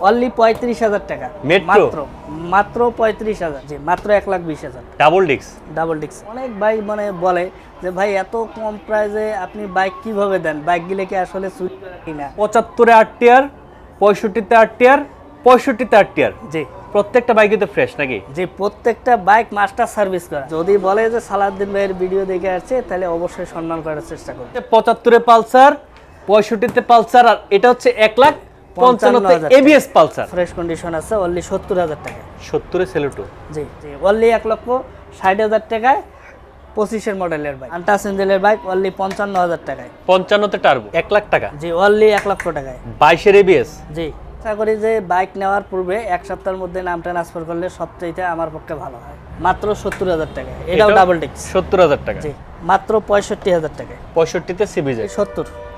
Only 35,000 টাকা metro মাত্র 35,000 জি মাত্র 1,20,000 ডাবল ডিক্স অনেক ভাই মানে বলে যে ভাই এত কম প্রাইসে আপনি বাইক কিভাবে দেন, বাইক গিলে কি আসলে চুরি করা কিনা। 75-এ 8 টিয়ার, 65-তে 8 টিয়ার, 65-তে 8 টিয়ার, জি প্রত্যেকটা বাইকে তো ফ্রেশ নাকি? যে প্রত্যেকটা বাইক মাস্টার সার্ভিস করা। যদি বলে যে সালাউদ্দিন ভাইয়ের ভিডিও দেখে আসছে তাহলে অবশ্যই সম্মান করার চেষ্টা করুন। 75-এ পালসার, 65-তে পালসার, আর এটা হচ্ছে 1,55,000 এবিএস পালসার, ফ্রেশ কন্ডিশন আছে, অনলি 70,000 টাকা। 70-এ সেলুটো, জি জি অনলি 1,60,000 টাকায় 25-এর মডেলের বাইক, আনটাচ ইঞ্জিনের বাইক, অনলি 55,000 টাকায়। 55-তে টার্বো 1 লাখ টাকা, জি অনলি 1 লক্ষ টাকায়। 22-এর এবিএস। জি আশা করি যে বাইক নেওয়ার পূর্বে এক সপ্তাহের মধ্যে নাম ট্রান্সফার করলে সবচেয়ে আমার পক্ষে ভালো হয়। মাত্র 70,000 টাকা, এটাও ডাবল ডিক্স। 70,000 টাকা। জি মাত্র 65,000 টাকায়। 65-তে সিবিজে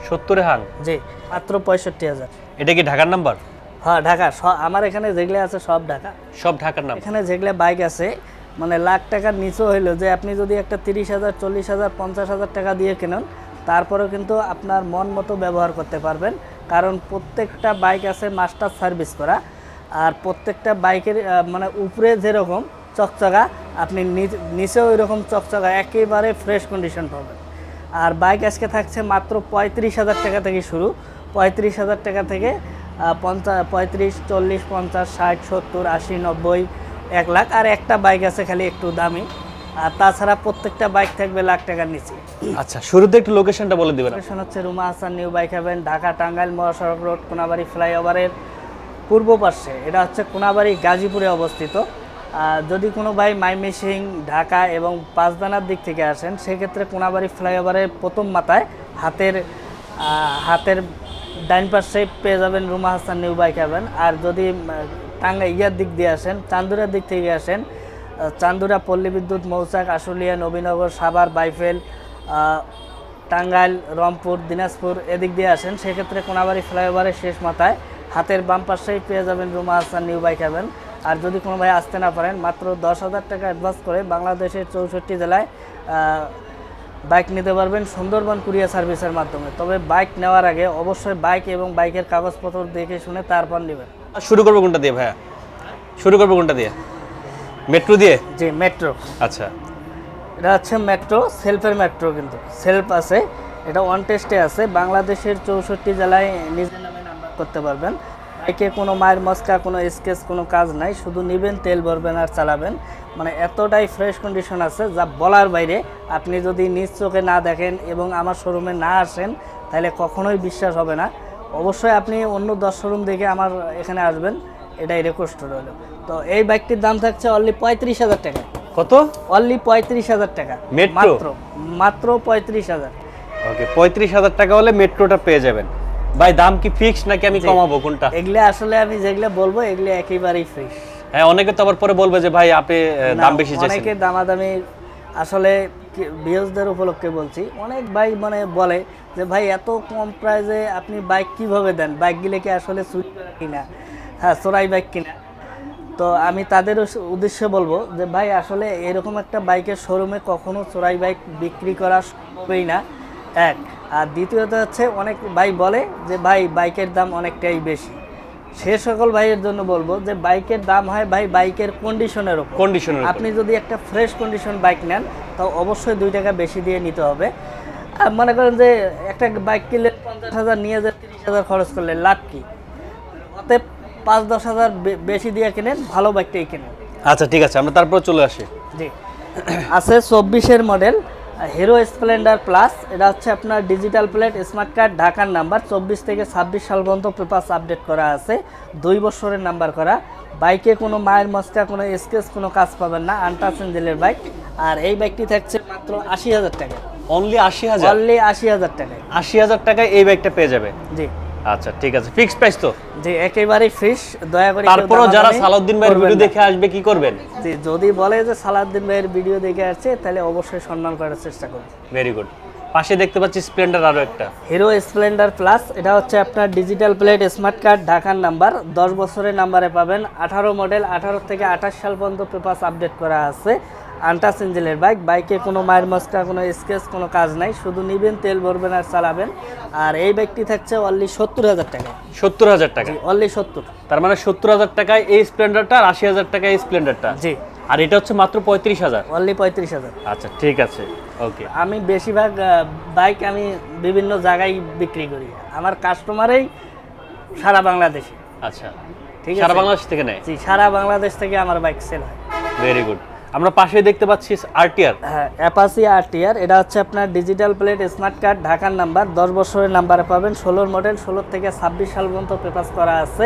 70-এ হাং। জি মাত্র 65,000। এটা কি ঢাকার নাম্বার? হ্যাঁ ঢাকা, আমার এখানে যেগুলো আছে সব ঢাকা। সব ঢাকার নাম্বার। এখানে যেগুলো বাইক আছে মানে লাখ টাকার নিচে হইলো, যে আপনি যদি একটা 30,000, 40,000, 50,000 টাকা দিয়ে কেনেন তারপরেও কিন্তু আপনার মন মতো ব্যবহার করতে পারবেন, কারণ প্রত্যেকটা বাইক আছে মাস্টার সার্ভিস করা। আর প্রত্যেকটা বাইকের মানে উপরে যেরকম চকচকা, আপনি নিচেও ওই রকম চকচকা, একেবারে ফ্রেশ কন্ডিশন পাবেন। আর বাইক আজকে থাকছে মাত্র 35,000 টাকা থেকে শুরু। 35,000 টাকা থেকে 35, 40, 50, 60, 70, 80, 90, 1 লাখ। আর একটা বাইক আছে খালি একটু দামি, আর তাছাড়া প্রত্যেকটা বাইক থাকবে লাখ টাকার নিচে। আচ্ছা, শুরুতে একটু লোকেশনটা বলে দিবেন। লোকেশন হচ্ছে Ruma Hasan new bike Haven, Dhaka Tangail মহাসড়ক রোড, কোনাবাড়ি ফ্লাইওভারের পূর্ব পাশে। এটা হচ্ছে কোনাবাড়ি গাজীপুরে অবস্থিত। যদি কোনো ভাই মাইমিসিং, ঢাকা এবং পাঁচদানার দিক থেকে আসেন, সেক্ষেত্রে কোনাবাড়ি ফ্লাইওভারের প্রথম মাথায় হাতের ডাইন পাশে পেয়ে যাবেন Ruma Hasan new bike haven. আর যদি ইয়ার দিক দিয়ে আসেন, চান্দুরার দিক থেকে আসেন, চান্দুরা, পল্লী বিদ্যুৎ, মৌচাক, আশুলিয়া, নবীনগর, সাভার, বাইফেল, টাঙ্গাইল, রংপুর, দিনাজপুর এদিক দিয়ে আসেন, সেক্ষেত্রে কোনাবাড়ি ফ্লাইওভারের শেষ মাথায় হাতের বাম পাশেই পেয়ে যাবেন Ruma Hasan new bike haven. আর যদি কোনো ভাই আসতে না পারেন, মাত্র 10,000 টাকা অ্যাডভান্স করে বাংলাদেশের 64 জেলায় বাইক নিতে পারবেন সুন্দরবন কুরিয়ার সার্ভিসের মাধ্যমে। তবে বাইক নেওয়ার আগে অবশ্যই বাইক এবং বাইকের কাগজপত্র দেখে শুনে তারপর নেবেন। শুরু করবো কোনটা দিয়ে ভাইয়া? শুরু করবো কোনটা দিয়ে? মেট্রো দিয়ে? জি মেট্রো। আচ্ছা, এটা হচ্ছে মেট্রো, সেলফের মেট্রো, কিন্তু সেলফ আছে, এটা ওয়ান টেস্টে আছে। বাংলাদেশের 64 জেলায় নিজের নামে নাম্বার করতে পারবেন। বাইকে কোনো মায়ের মস্কা, কোনো স্কেচ, কোনো কাজ নাই, শুধু নেবেন, তেল ভরবেন আর চালাবেন। মানে এতটাই ফ্রেশ কন্ডিশন আছে যা বলার বাইরে। আপনি যদি নিজ চোখে না দেখেন এবং আমার শোরুমে না আসেন তাহলে কখনোই বিশ্বাস হবে না। অবশ্যই আপনি অন্য 10 শোরুম দেখে আমার এখানে আসবেন, এটাই রিকোয়েস্ট রইল। তো এই বাইকটির দাম থাকছে অনলি 35,000 টাকা। কত? অনলি 35,000 টাকা। মেট্রো মাত্র 35,000। ওকে, 35,000 টাকা হলে মেট্রোটা পেয়ে যাবেন। ভাই দাম কি ফিক্স নাকি আমি কমাবো কোনটা? এগুলো আসলে আমি যেগুলো বলবো এগুলো একেবারেই ফ্রেশ। হ্যাঁ, অনেকে তো আবার পরে বলবে যে ভাই আপনি দাম বেশি চাইছেন। অনেকে দামাদামি আসলে ভিউজদের উপলক্ষে বলছি, অনেক ভাই মানে বলে যে ভাই এত কম প্রাইসে আপনি বাইক কিভাবে দেন, বাইক গিলে কি আসলে চুরি করা কিনা, হ্যাঁ চোরাই বাইক কিনা। তো আমি তাদের উদ্দেশ্যে বলবো যে ভাই আসলে এরকম একটা বাইকের শোরুমে কখনো চোরাই বাইক বিক্রি করা সম্ভবই না, এক। আর দ্বিতীয়ত হচ্ছে অনেক ভাই বলে যে ভাই বাইকের দাম অনেকটাই বেশি। সে সকল ভাইয়ের জন্য বলবো যে বাইকের দাম হয় ভাই বাইকের কন্ডিশনের উপর। আপনি যদি একটা ফ্রেশ কন্ডিশন বাইক নেন তাও অবশ্যই 2 টাকা বেশি দিয়ে নিতে হবে। আর মনে করেন যে একটা বাইক কিনলে 50,000 নিয়ে যে 30,000 খরচ করলে লাভ কি? অতএব 5-10,000 বেশি দিয়ে কিনেন, ভালো বাইকটাই কিনেন। আচ্ছা ঠিক আছে, আমরা তারপর চলে আসি। জি আছে 24-এর মডেল হিরো স্প্লেন্ডার প্লাস। এটা হচ্ছে আপনার ডিজিটাল প্লেট, স্মার্ট কার্ড, ঢাকার নাম্বার, 24 থেকে 26 সাল পর্যন্ত পেপারস আপডেট করা আছে, 2 বছরের নাম্বার করা। বাইকে কোনো মায়ের মস্কা, কোনো স্কেচ, কোনো কাজ পাবেন না, আনটাচ ইঞ্জিনের বাইক। আর এই বাইকটি থাকছে মাত্র 80,000 টাকা। অনলি 80,000? অনলি 80,000 টাকায়। 80,000 টাকায় এই বাইকটা পেয়ে যাবে? জি আচ্ছা ঠিক আছে, ফিক্স প্রাইস তো? জি একেবারেই ফিক্স। দয়া করে তারপরও যারা সালাউদ্দিন ভাইয়ের ভিডিও দেখে আসবে কি করবেন? জি যদি বলে যে সালাউদ্দিন ভাইয়ের ভিডিও দেখে আসছে তাহলে অবশ্যই সম্মান করার চেষ্টা করুন। Very good. পাশে দেখতে পাচ্ছি স্প্লেন্ডার, আরো একটা হিরো স্প্লেন্ডার প্লাস। এটা হচ্ছে আপনার ডিজিটাল প্লেট, স্মার্ট কার্ড, ঢাকার নাম্বার, 10 বছরের নাম্বারে পাবেন, 18 মডেল, 18 থেকে 28 সাল পর্যন্ত পেপারস আপডেট করা আছে। আনটাচ ইঞ্জিনের বাইক, বাইকে কোনো মায়ের মস্কা, কোনো স্কেচ, কোনো কাজ নাই, শুধু নেবেন, তেল ভরবেন আর চালাবেন। আর এই বাইকটি থাকছে অনলি 70,000 টাকা। 70,000 টাকা, অনলি 70। তার মানে 70,000 টাকায় এই স্প্লেন্ডারটা আর 80,000 টাকায় এই স্প্লেন্ডারটা। জি। আর এটা হচ্ছে মাত্র 35,000। অনলি 35,000। আচ্ছা ঠিক আছে, ওকে। আমি বেশিরভাগ বাইক আমি বিভিন্ন জায়গায় বিক্রি করি, আমার কাস্টমারেই সারা বাংলাদেশে। আচ্ছা, ঠিক আছে, সারা বাংলাদেশ থেকে নেয়? জি, সারা বাংলাদেশ থেকে আমার বাইক সেল হয়। Very good. আমরা পাশে দেখতে পাচ্ছি আরটিআর। হ্যাঁ, অ্যাপাচি আরটিআর। এটা হচ্ছে আপনার ডিজিটাল প্লেট, স্মার্ট কার্ড, ঢাকার নাম্বার, 10 বছরের নাম্বারে পাবেন, 16 মডেল, 16 থেকে 26 সাল পর্যন্ত পেপাস করা আছে।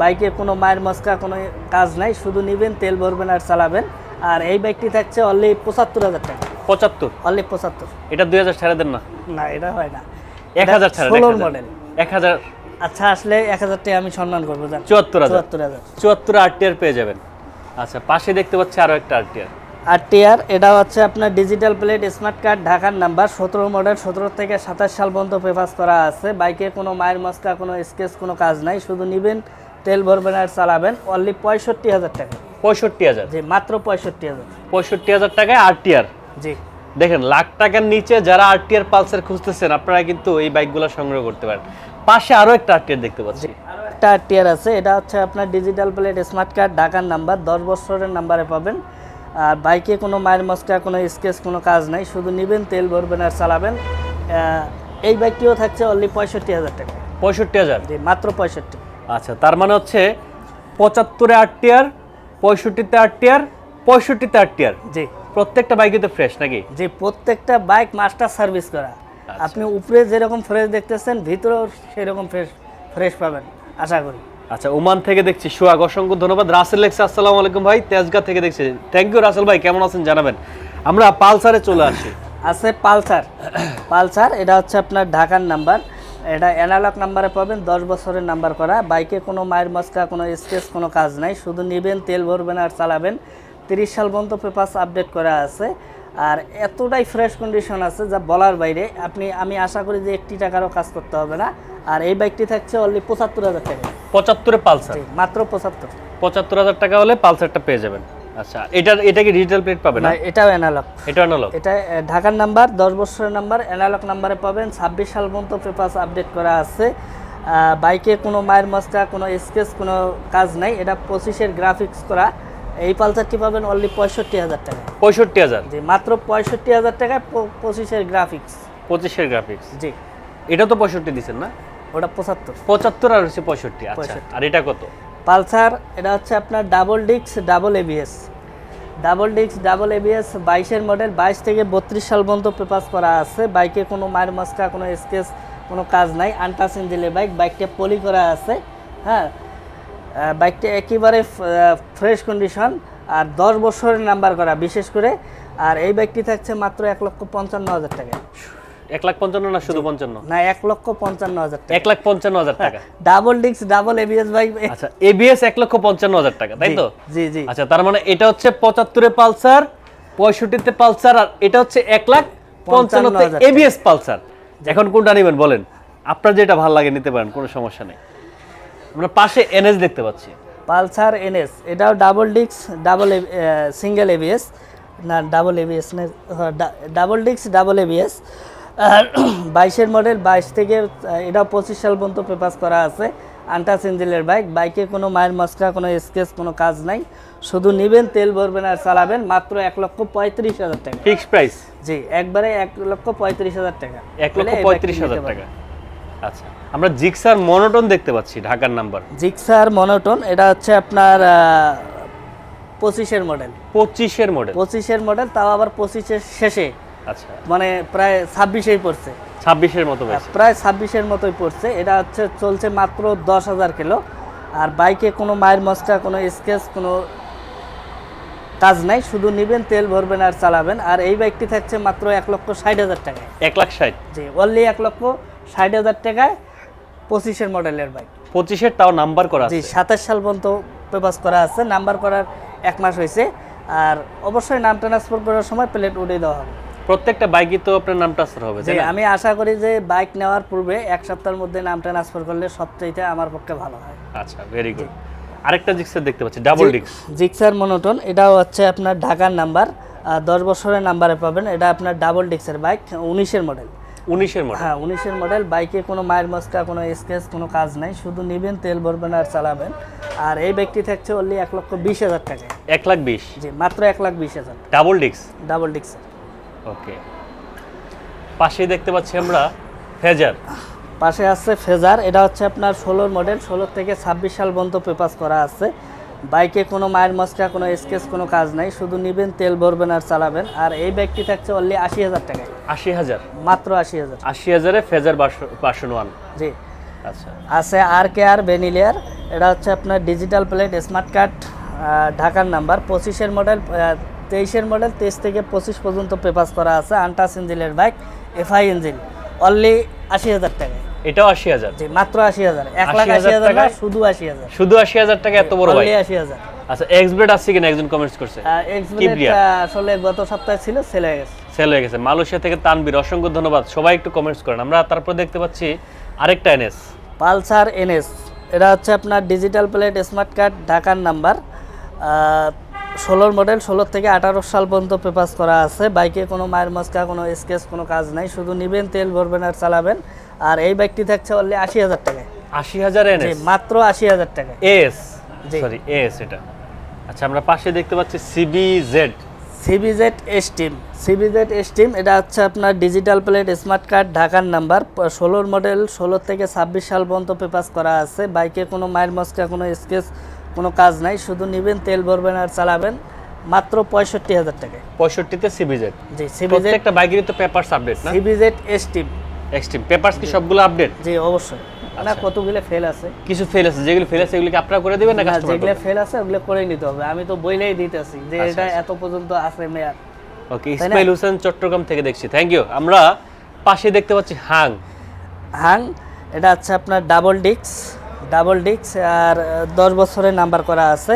বাইকে কোনো মায়ের মস্কা, কোনো কাজ নাই, শুধু নেবেন, তেল ভরবেন আর চালাবেন। আর এই বাইকটি থাকছে অনলি 75,000 টাকা। 75? অনলি 75। এটা 2000 ছাড়া দেন না? না, এটা হয় না। 1000 ছাড়া, 16 মডেল। 1000? আচ্ছা, আসলে 1000 টাকা আমি সম্মান করবো, জান। 74,000। 74 আরটিআর পেয়ে যাবেন। আচ্ছা, পাশে দেখতে পাচ্ছি আরো একটা আরটিআর। আরটিআর, এটা হচ্ছে আপনার ডিজিটাল প্লেট, স্মার্ট কার্ড, ঢাকার নাম্বার, 17 মডেল, 17 থেকে 27 সাল পর্যন্ত পেপাস করা আছে। বাইকে কোনো মায়ের মস্কা, কোনো স্কেচ, কোনো কাজ নাই, শুধু নেবেন, তেল ভরবেন আর চালাবেন। অনলি 65,000 টাকা। 65,000? জি, মাত্র 65,000। 65,000 টাকায় আরটিআর। জি। দেখেন, লাখ টাকার নিচে যারা আরটিআর পালসার খুঁজতেছেন, আপনারা কিন্তু এই বাইকগুলো সংগ্রহ করতে পারেন। পাশে আরো একটা আরটিআর দেখতে পাচ্ছি। একটা আরটিআর আছে, এটা হচ্ছে আপনার ডিজিটাল প্লেট, স্মার্ট কার্ড, ঢাকার নাম্বার, 10 বছরের নাম্বারে পাবেন। আর বাইকে কোনো মায়ের মস্কা, কোনো স্কেচ, কোনো কাজ নাই, শুধু নেবেন, তেল ভরবেন আর চালাবেন। এই বাইকটিও থাকছে অনলি 65,000 টাকা। 65,000? জি, মাত্র 65। আচ্ছা, তার মানে হচ্ছে 75-এ আরটিআর, 65-তে আরটিআর, 65-তে আরটিআর। জি। প্রত্যেকটা বাইকে তো ফ্রেশ নাকি? জি, প্রত্যেকটা বাইক মাস্টার সার্ভিস করা। আপনি উপরে যেরকম ফ্রেশ দেখতেছেন, ভিতরেও সেরকম ফ্রেশ পাবেন আশা করি। আচ্ছা, ওমান থেকে দেখছি সোহাগ, অসংখ্য ধন্যবাদ। রাসেল লেখছে আসসালামু আলাইকুম ভাই, তেজগাঁ থেকে দেখছি। থ্যাংক ইউ রাসেল ভাই, কেমন আছেন জানাবেন। আমরা পালসারে চলে আসি। আছে পালসার। পালসার, এটা হচ্ছে আপনার ঢাকার নাম্বার, এটা অ্যানালগ নাম্বারে পাবেন, 10 বছরের নাম্বার করা। বাইকে কোনো মায়ের মস্কা, কোনো স্কেচ, কোনো কাজ নাই, শুধু নেবেন, তেল ভরবেন আর চালাবেন। 30 সাল পর্যন্ত পেপাস আপডেট করা আছে। আর এতটাই ফ্রেশ কন্ডিশন আছে যা বলার বাইরে। আমি আশা করি যে 1 টাকারও কাজ করতে হবে না। আর এই বাইকটি থাকছে অনলি 75,000 টাকা। 75-এ পালসার? মাত্র 75। 75,000 টাকা হলে পালসারটা পেয়ে যাবেন। আচ্ছা, এটা কি ডিজিটাল প্লেট পাবে না? এটাও অ্যানালগ। এটা অ্যানালগ? এটা ঢাকার নাম্বার, 10 বছরের নাম্বার, অ্যানালগ নাম্বারে পাবেন, 26 সাল পর্যন্ত পেপাস আপডেট করা আছে। বাইকে কোনো মায়ের মস্কা, কোনো স্কেচ, কোনো কাজ নাই, এটা 25-এর গ্রাফিক্স করা। এই পালসারটি পাবেন অনলি 65,000 টাকা। 65,000? জি, মাত্র 65,000 টাকায় 25-এর গ্রাফিক্স। 25-এর গ্রাফিক্স? জি। এটা তো 65 দিচ্ছেন না? ওটা 75। 75 আর হচ্ছে 65। আচ্ছা, আর এটা কত? পালসার, এটা হচ্ছে আপনার double disc, double ABS. Double disc, double ABS, 22-এর মডেল, 22 থেকে 32 সাল পর্যন্ত পেপাস করা আছে। বাইকে কোনো মায়ের মস্কা, কোনো স্কেচ, কোনো কাজ নাই, আনটাচ ইঞ্জিনের বাইক। বাইকটা পলি করা আছে। হ্যাঁ, বাইকটা একেবারে ফ্রেশ কন্ডিশন, আর 10 বছরের নাম্বার করা বিশেষ করে। আর এই বাইকটি থাকছে মাত্র 1,55,000 টাকা। 1,55,000 না শুধু 55? না, 1,55,000 টাকা। 1,55,000 টাকা। Double disc, double ABS bike. আচ্ছা, এবিএস 1,55,000 টাকা, তাই তো? জি জি। আচ্ছা, তার মানে এটা হচ্ছে 75-এ পালসার, 65-তে পালসার, আর এটা হচ্ছে 1,55,000-তে এবিএস পালসার। এখন কোনটা নেবেন বলেন? আপনার যেটা ভালো লাগে নিতে পারেন, কোনো সমস্যা নেই। আমরা পাশে এনএস দেখতে পাচ্ছি। পালসার এনএস, এটাও double disc, double single ABS, না ডাবল এবিএস না, ডাবল ডিস্ক, ডাবল এবিএস। আর 22-এর মডেল, 22 থেকে এটাও 25 সাল পর্যন্ত পেপাস করা আছে। আনটাচ ইঞ্জিনের বাইক। বাইকে কোনো মায়ের মস্কা, কোনো স্কেচ, কোনো কাজ নাই, শুধু নেবেন, তেল ভরবেন আর চালাবেন। মাত্র 1,35,000 টাকা। Fixed price? জি, একবারে 1,35,000 টাকা। 1,35,000 টাকা। আচ্ছা, আমরা জিক্সার মনোটন দেখতে পাচ্ছি, ঢাকার নাম্বার। জিক্সার মনোটন, এটা হচ্ছে আপনার 25-এর মডেল। 25-এর মডেল? 25-এর মডেল, তাও আবার 25-এর শেষে। আচ্ছা, মানে প্রায় 26-এই পড়ছে। 26-এর মতো হয়েছে? প্রায় 26-এর মতোই পড়ছে। এটা হচ্ছে চলছে মাত্র 10,000 কিলো। আর বাইকে কোনো মায়ের মস্কা, কোনো স্কেচ, কোনো কাজ নাই, শুধু নেবেন, তেল ভরবেন আর চালাবেন। আর এই বাইকটি থাকছে মাত্র 1,60,000 টাকায়। 1,60,000? জি, অনলি 1,60,000 টাকায় 25-এর মডেলের বাইক। 25-এর, তাও নাম্বার করা আছে? জি, 27 সাল পর্যন্ত পেপাস করা আছে। নাম্বার করার 1 মাস হয়েছে। আর অবশ্যই নাম ট্রান্সফার করার সময় প্লেট উঠিয়ে দেওয়া হবে। প্রত্যেকটা বাইকই তো আপনার নাম ট্রান্সফার হবে? জি, আমি আশা করি যে বাইক নেওয়ার পূর্বে 1 সপ্তাহের মধ্যে নাম ট্রান্সফার করলে সবচেয়ে আমার পক্ষে ভালো হয়। আচ্ছা, ভেরি গুড। আরেকটা জিক্সার দেখতে পাচ্ছি, ডাবল ডিস্ক। জিক্সার মনোটন, এটাও হচ্ছে আপনার ঢাকার নাম্বার, 10 বছরের নাম্বারে পাবেন। এটা আপনার ডাবল ডিক্সের বাইক, 19-এর মডেল। 19-এর মডেল। হ্যাঁ 19-এর মডেল। বাইকে কোনো মায়ের মস্কা, কোনো স্কেচ, কোনো কাজ নাই, শুধু নেবেন, তেল ভরবেন আর চালাবেন। আর এই বাইকটি থাকছে অনলি 1,20,000 টাকায়। 1,20,000? জি, মাত্র 1,20,000। ডাবল ডিক্স? ডাবল ডিক্স। ওকে। পাশেই দেখতে পাচ্ছি আমরা ফেজার। পাশে আছে ফেজার। এটা হচ্ছে আপনার 16-র মডেল, 16 থেকে 26 সাল পর্যন্ত পেপাস করা আছে। বাইকে কোনো মায়ের মস্কা, কোনো স্কেচ, কোনো কাজ নাই, শুধু নেবেন, তেল ভরবেন আর চালাবেন। আর এই বাইকটি থাকছে অনলি 80,000 টাকায়। 80,000? মাত্র 80,000। 80,000-এ ফেজার ভার্সন 1? জি। আচ্ছা। আছে RKR ভ্যানিলিয়ার। এটা হচ্ছে আপনার ডিজিটাল প্লেট, স্মার্ট কার্ড, ঢাকার নাম্বার, 25-এর মডেল, 23-এর মডেল, 23 থেকে 25 পর্যন্ত পেপাস করা আছে। আনটাচ ইঞ্জিনের বাইক, FI ইঞ্জিন, অনলি 80,000 টাকায়। এটাও 80,000? জি, মাত্র 80,000। 1,80,000 টাকা, শুধু 80,000। শুধু 80,000 টাকা? এত বড় বাইক? 80,000। আচ্ছা, এক্সব্লেড আছে কিনা একজন কমেন্টস করছে। এক্সব্লেড আসলে গত সপ্তাহে ছিল, সেল হয়ে গেছে। সেল হয়ে গেছে। মালয়েশিয়া থেকে তানবীর, অসংখ্য ধন্যবাদ। সবাই একটু কমেন্টস করেন। আমরা তারপর দেখতে পাচ্ছি আরেকটা NS, পালসার NS। এটা হচ্ছে আপনার ডিজিটাল প্লেট, স্মার্ট কার্ড, ঢাকার নাম্বার, 16-র মডেল, 16 থেকে 18 সাল পর্যন্ত পেপাস করা আছে। বাইকে কোনো মায়ের মস্কা, কোনো স্কেচ, কোনো কাজ নাই, শুধু নেবেন, তেল ভরবেন আর চালাবেন। আর এই বাইকটি থাকছে অনলি 80,000 টাকায়। 80,000 জি, NS? মাত্র 80,000 টাকায়। এস, জি। সরি এস এটা। আচ্ছা, আমরা পাশে দেখতে পাচ্ছি CBZ। CBZ steam. CBZ steam, এটা হচ্ছে আপনার ডিজিটাল প্লেট, স্মার্ট কার্ড, ঢাকার নাম্বার, 16-র মডেল, 16 থেকে 26 সাল পর্যন্ত পেপাস করা আছে। বাইকে কোনো মায়ের মস্কা, কোনো স্কেচ, কোনো কাজ নাই, শুধু নেবেন, তেল ভরবেন আর চালাবেন। মাত্র 65,000 টাকায়। 65-তে CBZ? জি, CBZ। প্রত্যেকটা বাইকেরই তো পেপারস আপডেট না? CBZ steam. এক্সট্রিম পেপারস কি সবগুলো আপডেট? জি, অবশ্যই। না, কতগুলো ফেল আছে। কিছু ফেল আছে, যেগুলো ফেল আছে এগুলো কি আপনারা করে দিবেন না কাস্টমার? যেগুলো ফেল আছে ওগুলো করেই নিতে হবে। আমি তো বইলেই দিতেছি যে আচ্ছা, এটা আচ্ছা। এত পর্যন্ত আছে মেয়াদ। ওকে, ইসমাইল হোসেন চট্টগ্রাম থেকে দেখছি, থ্যাংক ইউ। আমরা পাশে দেখতে পাচ্ছি হাং। হাং, এটা হচ্ছে আপনার ডাবল ডিক্স আর 10 বছরের নাম্বার করা আছে।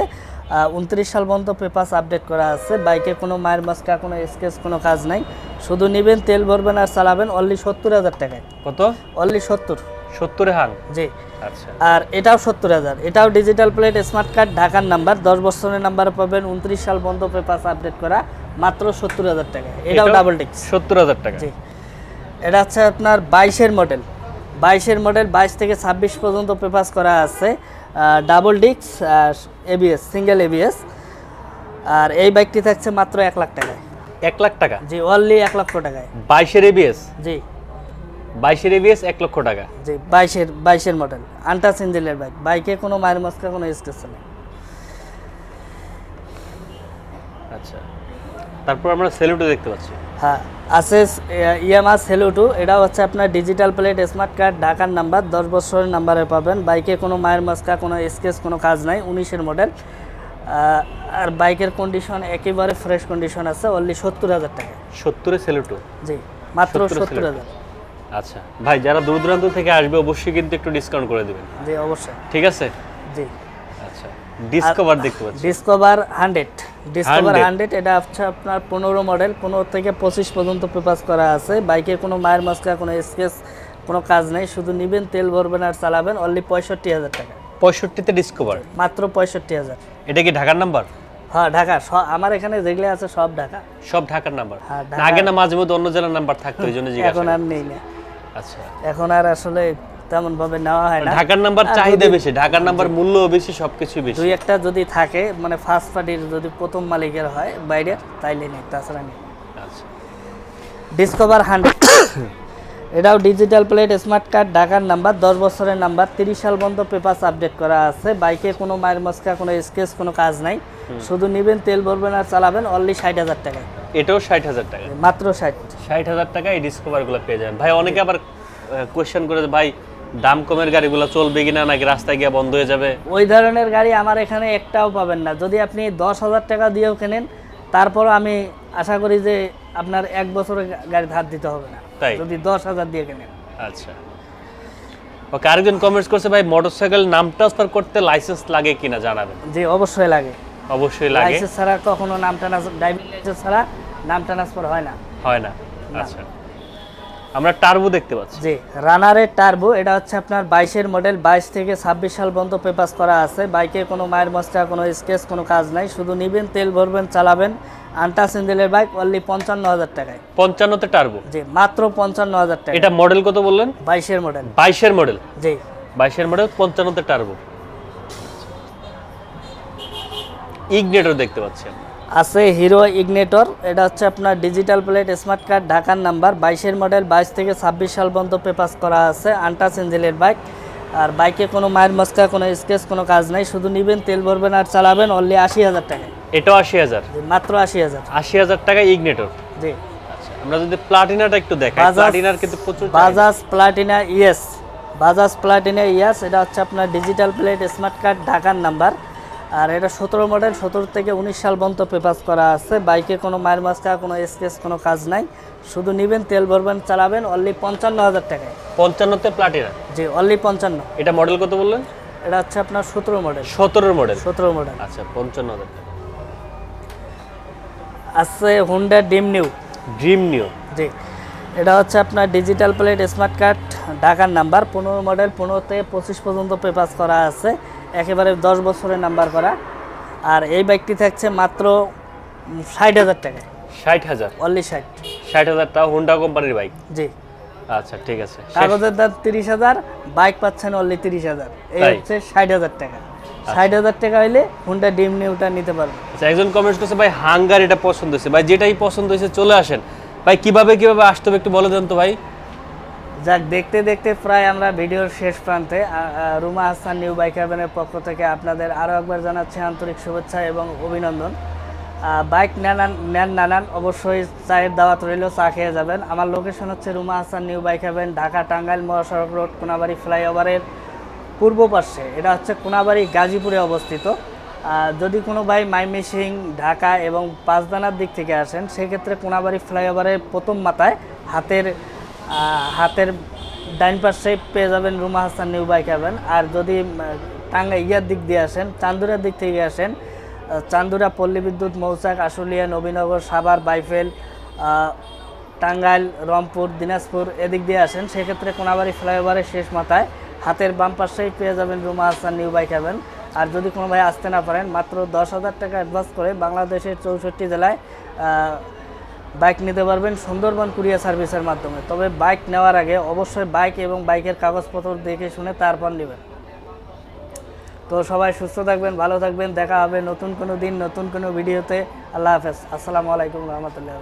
29 সাল পর্যন্ত পেপাস আপডেট করা আছে। বাইকে কোনো মায়ের মস্কা, কোনো স্কেচ, কোনো কাজ নাই, শুধু নেবেন, তেল ভরবেন আর চালাবেন। অনলি 70,000 টাকায়। কত? অনলি 70। 70-এ হাং? জি। আচ্ছা। আর এটাও 70,000। এটাও ডিজিটাল প্লেট, স্মার্ট কার্ড, ঢাকার নাম্বার, 10 বছরের নাম্বার পাবেন। 29 সাল পর্যন্ত পেপাস আপডেট করা, মাত্র 70,000 টাকা। এটাও ডাবল ডিক্স। 70,000 টাকা? জি। এটা হচ্ছে আপনার 22-এর মডেল, 22 থেকে 26 পর্যন্ত পেপাস করা আছে। ডাবল ডিক্স, ABS, সিঙ্গেল ABS। আর এই বাইকটি থাকছে মাত্র 1 লাখ টাকায়। 1 লাখ টাকা? জি, অনলি 1 লক্ষ টাকায়। 22-এর ABS? জি। 22-এর ABS 1 লক্ষ টাকা? জি, 22-এর মডেল, আনটাচ ইঞ্জিনের বাইক। বাইকে কোনো মায়ের মস্কা, কোনো স্কেচ নেই। আচ্ছা, তারপর আমরা সেলুটো দেখতে পাচ্ছি। হ্যাঁ, আছে ইয়ামাহা সেলুটো। এটা হচ্ছে আপনার ডিজিটাল প্লেট, স্মার্ট কার্ড, ঢাকার নাম্বার, 10 বছরের নাম্বারে পাবেন। বাইকে কোনো মায়ের মস্কা, কোনো স্কেচ, কোনো কাজ নাই, 19-এর মডেল। আর বাইকের কন্ডিশন একেবারে ফ্রেশ কন্ডিশন আছে। অনলি 70,000 টাকা। 70-এ সেলুটো? জি, মাত্র 70-এ 70,000। আচ্ছা ভাই, যারা দূর দূরান্ত থেকে আসবে অবশ্যই কিন্তু একটু ডিসকাউন্ট করে দিবেন। জি, অবশ্যই। ঠিক আছে? জি। আচ্ছা, ডিসকভার দেখতে পাচ্ছি। ডিসকভার 100। এটা হচ্ছে আপনার 15 মডেল, 15 থেকে 25 পর্যন্ত পেপাস করা আছে। বাইকে কোনো মায়ের মস্কা, কোনো স্কেচ, কোনো কাজ নেই, শুধু নেবেন, তেল ভরবেন আর চালাবেন। অনলি 65,000 টাকা। 65-তে ডিসকভার? মাত্র 65,000। এটা কি ঢাকার নাম্বার? হ্যাঁ, ঢাকা। আমার এখানে যেগুলো আছে সব ঢাকা। সব ঢাকার নাম্বার? হ্যাঁ, না, আগে না মাঝে মধ্যে অন্য জেলার নাম্বার থাকতো, এই জন্য জিজ্ঞাসা। এখন আর নেই না। আচ্ছা, এখন আর আসলে তেমন ভাবে নেওয়া হয় না। ঢাকার নাম্বার আর চাহিদা যদি- বেশি, ঢাকার নাম্বার মূল্যও বেশি, সবকিছু বেশি। দুই একটা যদি থাকে, মানে ফার্স্ট পার্টির যদি প্রথম মালিকের হয় বাইরের, তাইলে নেই, তাছাড়া নেই। আচ্ছা, ডিসকভার 100। এটাও ডিজিটাল প্লেট, স্মার্ট কার্ড, ঢাকার নাম্বার, 10 বছরের নাম্বার, 30 সাল পর্যন্ত পেপাস আপডেট করা আছে। বাইকে কোনো মায়ের মস্কা, কোনো স্কেচ, কোনো কাজ নাই, শুধু নেবেন, তেল ভরবেন আর চালাবেন। অনলি 60,000 টাকায়। এটাও 60,000 টাকা? মাত্র 60। 60,000 টাকা এই ডিসকভারগুলো পেয়ে যাবেন। ভাই অনেকে আবার কোয়েশ্চেন করে যে ভাই দাম কমের গাড়িগুলো চলবে কিনা, নাকি রাস্তায় গিয়ে বন্ধ হয়ে যাবে? ওই ধরনের গাড়ি আমার এখানে একটাও পাবেন না। যদি আপনি 10,000 টাকা দিয়েও কেনেন, তারপরও আমি আশা করি যে আপনার 1 বছরের গাড়ি ধার দিতে হবে না, তাই? যদি 10,000 দিয়ে কেনেন। আচ্ছা, ওকে। আরেকজন কমেন্টস করছে ভাই, মোটরসাইকেল নাম ট্রান্সফার করতে লাইসেন্স লাগে কিনা জানাবেন। জি, অবশ্যই লাগে। অবশ্যই লাগে। লাইসেন্স ছাড়া কখনো নাম ট্রান্সফার, ড্রাইভিং লাইসেন্স ছাড়া নাম ট্রান্সফার হয় না। হয় না? আচ্ছা। আমরা টার্বো দেখতে পাচ্ছি। জি, রানারের টার্বো, এটা হচ্ছে আপনার 22-এর মডেল, 22 থেকে 26 সাল পর্যন্ত পেপাস করা আছে। বাইকে কোনো মায়ের মস্তা, কোনো স্কেচ, কোনো কাজ নাই, শুধু নিবেন, তেল ভরবেন, চালাবেন। আনটাচ ইঞ্জিনের বাইক, অনলি 55,000 টাকায়। 55-তে টার্বো, জি, মাত্র 55,000 টাকা। এটা মডেল কত বললেন? 22-এর মডেল। 22-এর মডেল, জি, 22-এর মডেল, 55-তে টার্বো। ইগনিটর দেখতে পাচ্ছি আমরা। আছে হিরো ইগনিটর, এটা হচ্ছে আপনার ডিজিটাল প্লেট, স্মার্ট কার্ড, ঢাকার নাম্বার, 22-এর মডেল, 22 থেকে 26 সাল পর্যন্ত পেপাস করা আছে। আনটাচ ইঞ্জিনের বাইক, আর বাইকে কোনো মায়ের মস্কা, কোনো স্কেচ, কোনো কাজ নাই, শুধু নিবেন, তেল ভরবেন আর চালাবেন, অনলি 80,000 টাকায়। এটাও 80,000, মাত্র 80,000। 80,000 টাকায় ইগনিটর। জি, আচ্ছা, আমরা যদি প্লাটিনাটা একটু দেখাই, প্লাটিনার কিন্তু প্রচুর Bajaj Platina ES, Bajaj Platina ES, এটা হচ্ছে আপনার ডিজিটাল প্লেট, স্মার্ট কার্ড, ঢাকার নাম্বার, আর এটা 17 মডেল, 17 থেকে 19 সাল পর্যন্ত পেপাস করা আছে। বাইকে কোনো মায়ের মাস্কা, কোনো স্কেচ, কোনো কাজ নাই, শুধু নিবেন, তেল ভরবেন, চালাবেন, অনলি 55,000 টাকায়। 55-তে প্লাটিনা। জি, অনলি 55। এটা মডেল কত বললেন? এটা হচ্ছে আপনার 17 মডেল। 17-এর মডেল। 17 মডেল। আচ্ছা, 55,000 টাকা। আছে Honda Dream new. Dream new. জি, এটা হচ্ছে আপনার ডিজিটাল প্লেট, স্মার্ট কার্ড, ঢাকার নাম্বার, 15 মডেল, 15 থেকে 25 পর্যন্ত পেপাস করা আছে, একেবারে 10 বছরের নাম্বার করা। আর এই বাইকটি থাকছে মাত্র 60,000 টাকায়। 60,000, অনলি 60। 60,000 টাকা, হুন্ডা কোম্পানির বাইক। জি, আচ্ছা, ঠিক আছে। কাগজের দাম 30,000, বাইক পাচ্ছেন অনলি 30,000। এই তাই? হচ্ছে 60,000 টাকা। 60,000 টাকা হইলে হুন্ডা ড্রিম নিউটা নিতে পারবেন। আচ্ছা, একজন কমেন্ট করছে ভাই হাঙ্গার এটা পছন্দ হয়েছে, ভাই যেটাই পছন্দ হয়েছে চলে আসেন। ভাই কিভাবে আসতে হবে একটু বলে দেন তো ভাই। যাক, দেখতে দেখতে প্রায় আমরা ভিডিওর শেষ প্রান্তে। রুমা হাসান নিউ বাইক হ্যাভেনের পক্ষ থেকে আপনাদের আরও একবার জানাচ্ছি আন্তরিক শুভেচ্ছা এবং অভিনন্দন। বাইক নানান অবশ্যই চায়ের দাওয়াত রইল, চা খেয়ে যাবেন। আমার লোকেশন হচ্ছে Ruma Hasan new bike Haven, Dhaka Tangail মহাসড়ক রোড, কোনাবাড়ি ফ্লাইওভারের পূর্ব পাশে। এটা হচ্ছে কোনাবাড়ি গাজীপুরে অবস্থিত। যদি কোনো ভাই মাইমিসিং, ঢাকা এবং পাঁচদানার দিক থেকে আসেন, সেক্ষেত্রে কোনাবাড়ি ফ্লাইওভারের প্রথম মাথায় হাতের ডাইন পাশে পেয়ে যাবেন Ruma Hasan new bike haven. আর যদি ইয়ার দিক দিয়ে আসেন, চান্দুরার দিক থেকে আসেন, চান্দুরা, পল্লী বিদ্যুৎ, মৌচাক, আশুলিয়া, নবীনগর, সাভার, বাইফেল, টাঙ্গাইল, রংপুর, দিনাজপুর এদিক দিয়ে আসেন, সেক্ষেত্রে কোনাবাড়ি ফ্লাইওভারের শেষ মাথায় হাতের বাম পাশেই পেয়ে যাবেন Ruma Hasan new bike haven. আর যদি কোনো ভাই আসতে না পারেন, মাত্র 10,000 টাকা অ্যাডভান্স করে বাংলাদেশের 64 জেলায় বাইক নিতে পারবেন সুন্দরবন কুরিয়ার সার্ভিসের মাধ্যমে। তবে বাইক নেওয়ার আগে অবশ্যই বাইক এবং বাইকের কাগজপত্র দেখে শুনে তারপর নেবেন। তো সবাই সুস্থ থাকবেন, ভালো থাকবেন, দেখা হবে নতুন কোনো দিন, নতুন কোনো ভিডিওতে। আল্লাহ হাফেজ, আসসালামু আলাইকুম রহমতুল্লাহ।